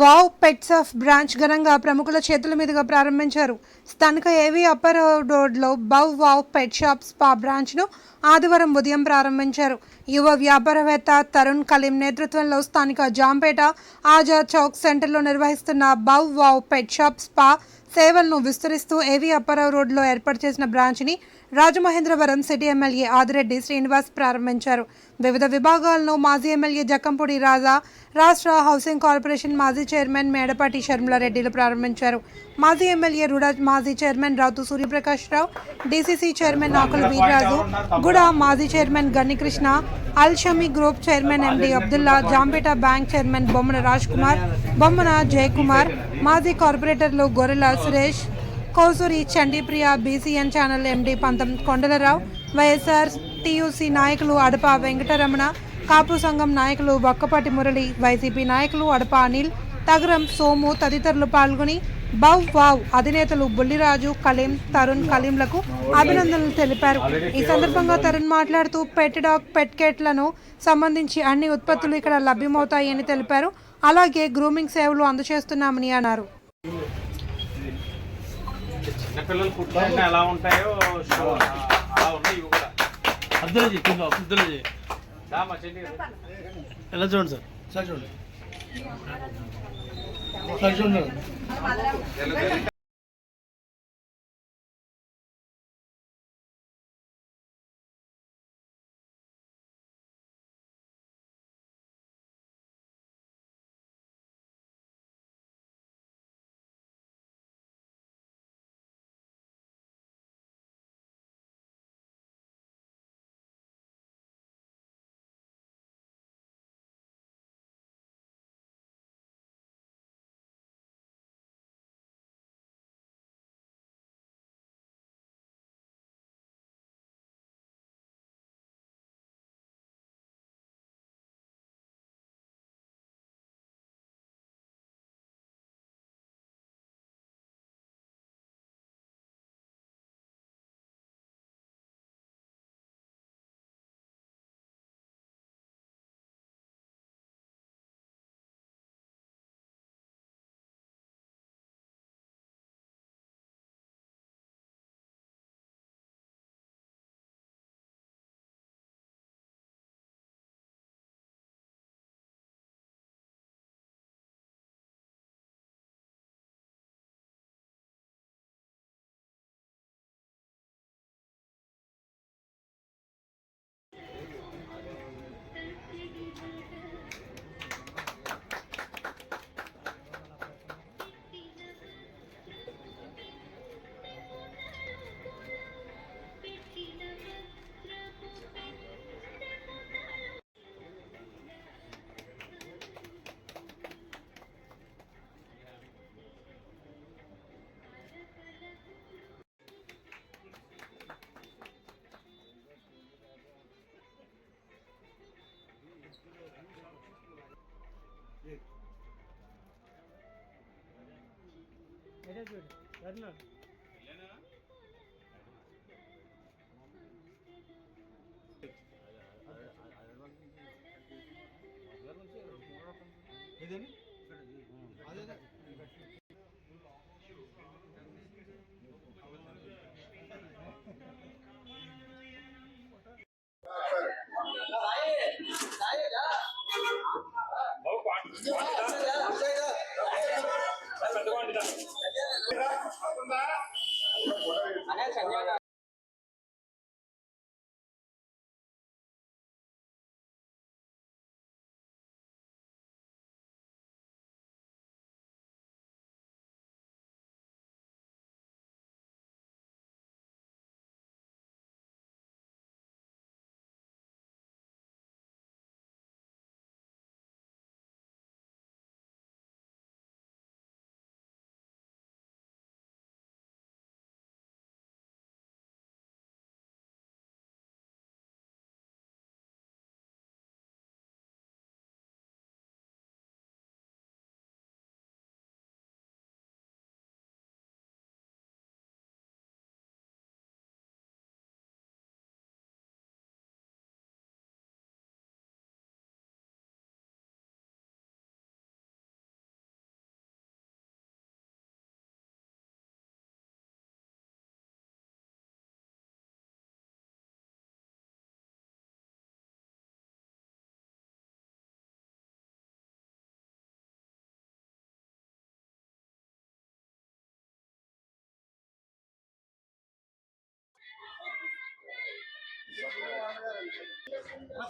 Wow pets of branch ఘనంగా ప్రముఖుల చేతుల మీదుగా ప్రారంభించారు. స్థానిక ఏవీ అప్పర్ రోడ్లో వావ్ పెట్ షాప్ స్పా బ్రాంచ్ను ఆదివారం ఉదయం ప్రారంభించారు. యువ వ్యాపారవేత్త తరుణ్ కలీం నేతృత్వంలో స్థానిక జాంపేట ఆజాద్ చౌక్ సెంటర్లో నిర్వహిస్తున్న వావ్ పెట్ షాప్ స్పా సేవలను విస్తరిస్తూ ఏవీ అప్పారావు రోడ్లో ఏర్పాటు చేసిన బ్రాంచ్ని రాజమహేంద్రవరం సిటీ ఎమ్మెల్యే ఆదిరెడ్డి శ్రీనివాస్ ప్రారంభించారు. వివిధ విభాగాలను మాజీ ఎమ్మెల్యే జక్కంపూడి రాజా, రాష్ట్ర హౌసింగ్ కార్పొరేషన్ మాజీ చైర్మన్ మేడపాటి షర్మిలారెడ్డిలు ప్రారంభించారు. మాజీ ఎమ్మెల్యే రుడా, మాజీ chairman Ravuthu Suryaprakash Rao, DCC chairman Akula Veerraju, GUDA మాజీ chairman Gannikrishna, Al Shami group chairman MD Abdullah, Jampeta bank chairman Bommana Raj Kumar, Bommana Jayakumar, మాజీ కార్పొరేటర్లు Gorrela Suresh, Kausuri Chandipriya, BCN channel MD Pantham Kondalarao, YSR TUC నాయకులు అడప వెంకటరమణ, కాపు సంఘం నాయకులు వక్కపాటి మురళి, వైసీపీ నాయకులు అడప అనిల్, తగరం సోము తదితరులు పాల్గొని వావ్ అధినేతలు బుల్లిరాజు, కలీం, తరుణ్ కలీంలకు అభినందనలు తెలిపారు. ఈ సందర్భంగా తరుణ్ మాట్లాడుతూ పెట్ డాగ్, పెట్ కేట్లను సంబంధించి అన్ని ఉత్పత్తులు ఇక్కడ లభ్యమవుతాయని తెలిపారు. అలాగే గ్రూమింగ్ సేవలు అందజేస్తున్నామని అన్నారు. చిన్నపిల్లలు పుట్టిన ఎలా ఉంటాయో అలా ఉన్నాయి ఇవి కూడా. ఎలా చూడండి సార్, సార్ చూడండి, సార్ చూడండి.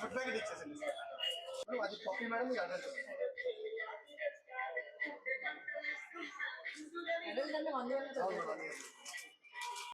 ఫుడ్ ప్యాకెట్ ఇచ్చేసండి సార్. అది పప్పి మేడం మీకు అడ్రస్ అవును మేడం.